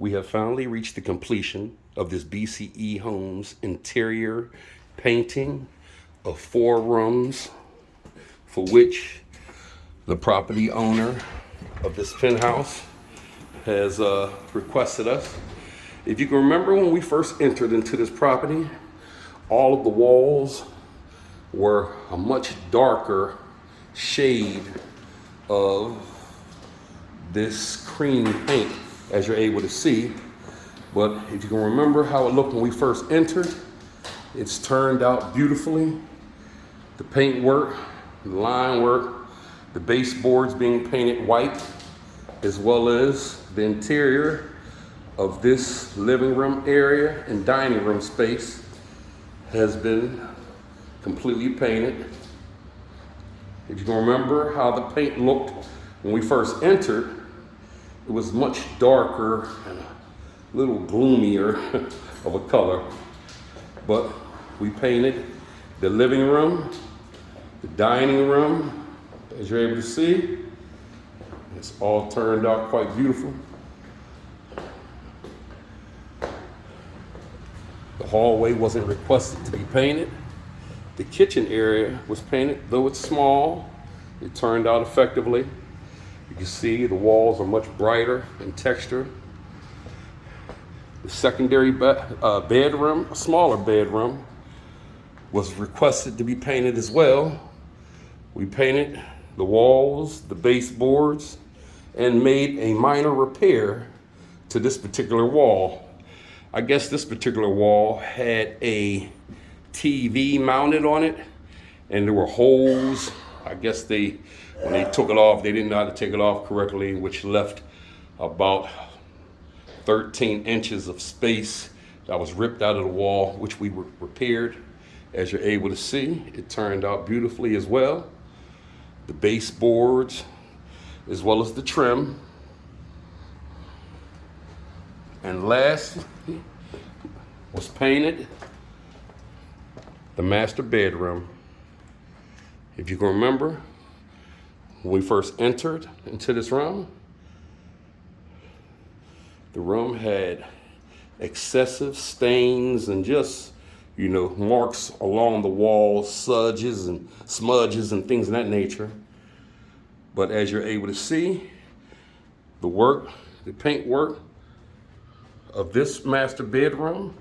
We have finally reached the completion of this BCE Homes interior painting of 4 rooms, for which the property owner of this penthouse has requested us. If you can remember, when we first entered into this property, all of the walls were a much darker shade of this cream paint, as you're able to see. But if you can remember how it looked when we first entered, it's turned out beautifully. The paint work, the line work, the baseboards being painted white, as well as the interior of this living room area and dining room space has been completely painted. If you can remember how the paint looked when we first entered, it was much darker and a little gloomier of a color. But we painted the living room, the dining room, as you're able to see. It's all turned out quite beautiful. The hallway wasn't requested to be painted. The kitchen area was painted, though it's small. It turned out effectively. You can see the walls are much brighter in texture. The secondary bedroom, a smaller bedroom, was requested to be painted as well. We painted the walls, the baseboards, and made a minor repair to this particular wall. I guess this particular wall had a TV mounted on it, and there were holes. I guess when they took it off, they didn't know how to take it off correctly, which left about 13 inches of space that was ripped out of the wall, which we repaired. As you're able to see, it turned out beautifully as well. The baseboards, as well as the trim. And last was painted the master bedroom. If you can remember, when we first entered into this room, the room had excessive stains and just, marks along the walls, smudges and things of that nature. But as you're able to see, the paint work of this master bedroom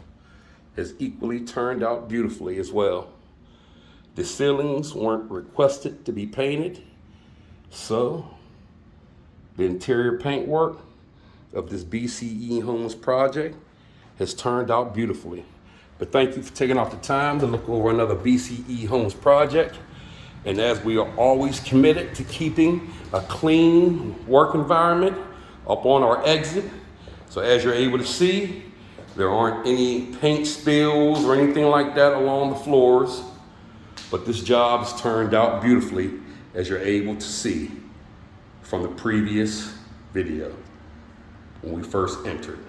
has equally turned out beautifully as well. The ceilings weren't requested to be painted, so the interior paint work of this BCE Homes project has turned out beautifully. But thank you for taking off the time to look over another BCE Homes project. And as we are always committed to keeping a clean work environment up on our exit, so as you're able to see, there aren't any paint spills or anything like that along the floors. But this job has turned out beautifully, as you're able to see from the previous video when we first entered.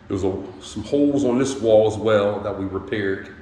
There was some holes on this wall as well that we repaired.